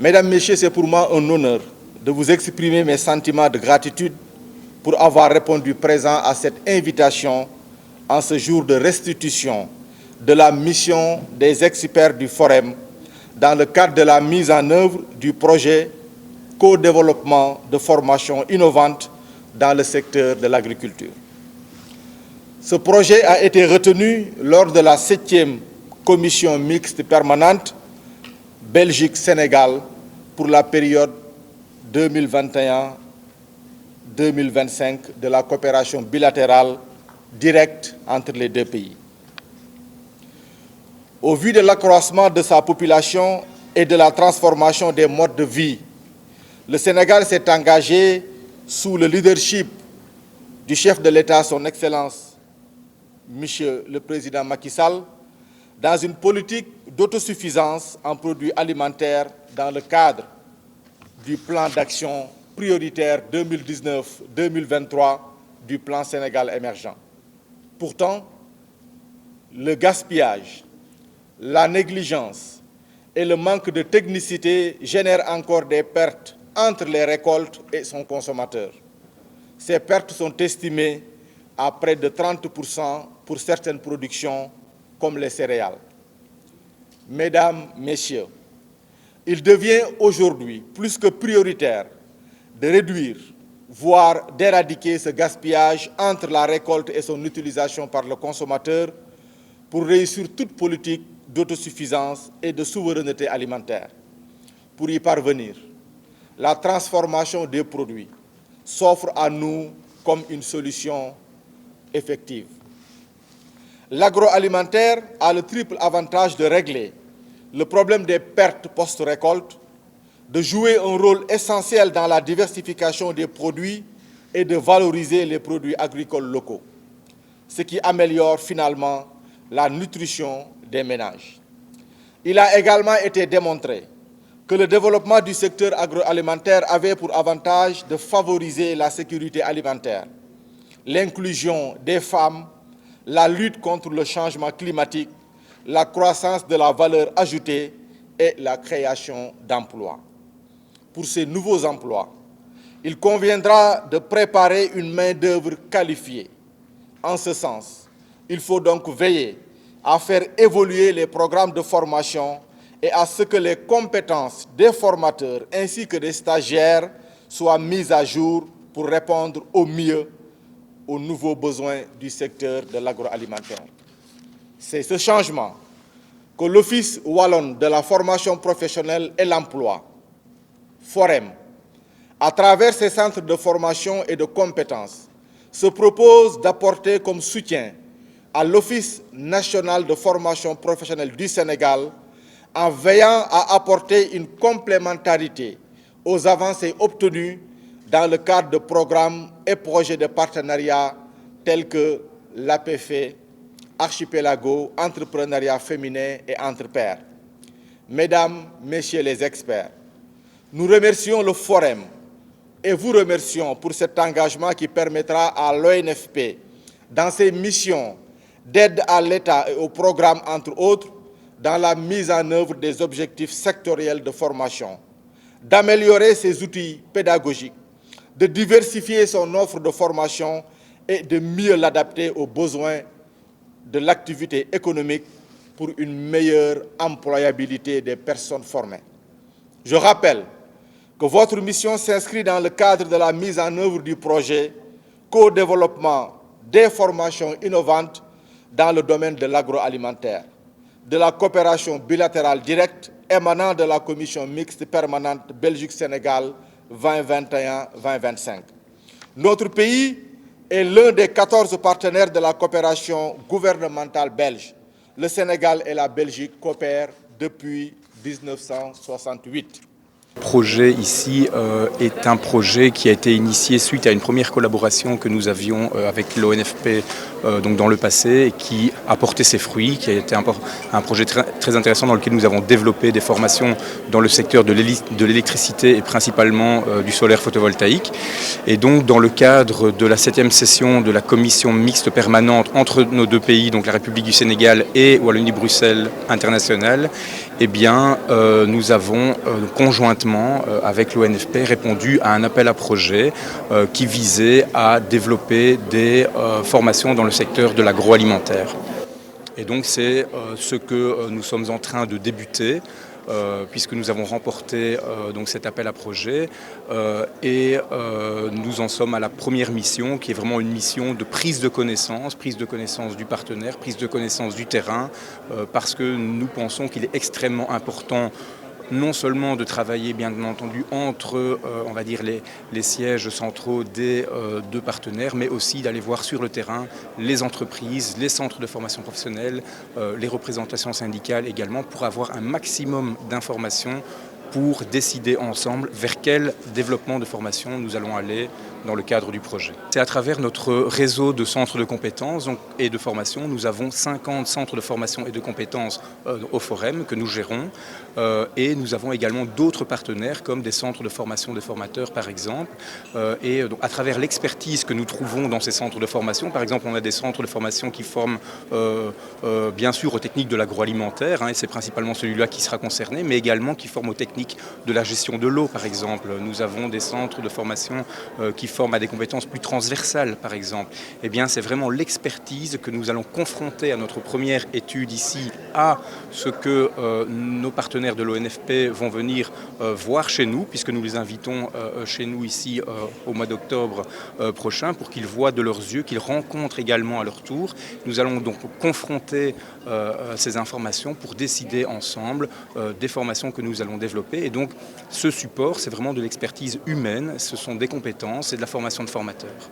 Mesdames, Messieurs, c'est pour moi un honneur de vous exprimer mes sentiments de gratitude pour avoir répondu présent à cette invitation en ce jour de restitution de la mission des experts du Forum dans le cadre de la mise en œuvre du projet co-développement de formation innovante dans le secteur de l'agriculture. Ce projet a été retenu lors de la 7e commission mixte permanente Belgique-Sénégal pour la période 2021-2025 de la coopération bilatérale directe entre les deux pays. Au vu de l'accroissement de sa population et de la transformation des modes de vie, le Sénégal s'est engagé sous le leadership du chef de l'État, son Excellence, Monsieur le Président Macky Sall, dans une politique d'autosuffisance en produits alimentaires dans le cadre du plan d'action prioritaire 2019-2023 du plan Sénégal émergent. Pourtant, le gaspillage, la négligence et le manque de technicité génèrent encore des pertes entre les récoltes et son consommateur. Ces pertes sont estimées à près de 30% pour certaines productions comme les céréales. Mesdames, Messieurs, il devient aujourd'hui plus que prioritaire de réduire, voire d'éradiquer ce gaspillage entre la récolte et son utilisation par le consommateur pour réussir toute politique d'autosuffisance et de souveraineté alimentaire. Pour y parvenir, la transformation des produits s'offre à nous comme une solution effective. L'agroalimentaire a le triple avantage de régler le problème des pertes post-récolte, de jouer un rôle essentiel dans la diversification des produits et de valoriser les produits agricoles locaux, ce qui améliore finalement la nutrition des ménages. Il a également été démontré que le développement du secteur agroalimentaire avait pour avantage de favoriser la sécurité alimentaire, l'inclusion des femmes, la lutte contre le changement climatique, la croissance de la valeur ajoutée et la création d'emplois. Pour ces nouveaux emplois, il conviendra de préparer une main-d'œuvre qualifiée. En ce sens, il faut donc veiller à faire évoluer les programmes de formation et à ce que les compétences des formateurs ainsi que des stagiaires soient mises à jour pour répondre au mieux aux nouveaux besoins du secteur de l'agroalimentaire. C'est ce changement que l'Office wallon de la formation professionnelle et l'emploi, Forem, à travers ses centres de formation et de compétences, se propose d'apporter comme soutien à l'Office national de formation professionnelle du Sénégal en veillant à apporter une complémentarité aux avancées obtenues dans le cadre de programmes et projets de partenariat tels que l'APF, Archipelago, Entrepreneuriat féminin et Entre pairs. Mesdames, Messieurs les experts, nous remercions le Forum et vous remercions pour cet engagement qui permettra à l'ONFP, dans ses missions d'aide à l'État et au programme, entre autres, dans la mise en œuvre des objectifs sectoriels de formation, d'améliorer ses outils pédagogiques, de diversifier son offre de formation et de mieux l'adapter aux besoins de l'activité économique pour une meilleure employabilité des personnes formées. Je rappelle que votre mission s'inscrit dans le cadre de la mise en œuvre du projet co-développement des formations innovantes dans le domaine de l'agroalimentaire, de la coopération bilatérale directe émanant de la commission mixte permanente Belgique-Sénégal 2021-2025. Notre pays est l'un des 14 partenaires de la coopération gouvernementale belge. Le Sénégal et la Belgique coopèrent depuis 1968. Le projet ici est un projet qui a été initié suite à une première collaboration que nous avions avec l'ONFP donc dans le passé et qui a porté ses fruits, qui a été un projet très intéressant dans lequel nous avons développé des formations dans le secteur de l'électricité et principalement du solaire photovoltaïque. Et donc dans le cadre de la 7e session de la commission mixte permanente entre nos deux pays, donc la République du Sénégal et Wallonie-Bruxelles internationale, eh bien, nous avons conjointement avec l'ONFP répondu à un appel à projet qui visait à développer des formations dans le secteur de l'agroalimentaire. Et donc c'est ce que nous sommes en train de débuter. Puisque nous avons remporté donc cet appel à projet et nous en sommes à la première mission qui est vraiment une mission de prise de connaissance du partenaire, prise de connaissance du terrain parce que nous pensons qu'il est extrêmement important non seulement de travailler bien entendu entre on va dire les sièges centraux des deux partenaires, mais aussi d'aller voir sur le terrain les entreprises, les centres de formation professionnelle, les représentations syndicales également, pour avoir un maximum d'informations pour décider ensemble vers quel développement de formation nous allons aller dans le cadre du projet. C'est à travers notre réseau de centres de compétences et de formation. Nous avons 50 centres de formation et de compétences au Forum que nous gérons et nous avons également d'autres partenaires comme des centres de formation des formateurs par exemple. Et donc, à travers l'expertise que nous trouvons dans ces centres de formation, par exemple on a des centres de formation qui forment bien sûr aux techniques de l'agroalimentaire et c'est principalement celui-là qui sera concerné, mais également qui forment aux techniques de la gestion de l'eau par exemple. Nous avons des centres de formation qui forment à des compétences plus transversales par exemple. Eh bien c'est vraiment l'expertise que nous allons confronter à notre première étude ici à ce que nos partenaires de l'ONFP vont venir voir chez nous, puisque nous les invitons chez nous ici au mois d'octobre prochain pour qu'ils voient de leurs yeux, qu'ils rencontrent également à leur tour. Nous allons donc confronter ces informations pour décider ensemble des formations que nous allons développer. Et donc ce support, c'est vraiment de l'expertise humaine, ce sont des compétences et de la formation de formateurs.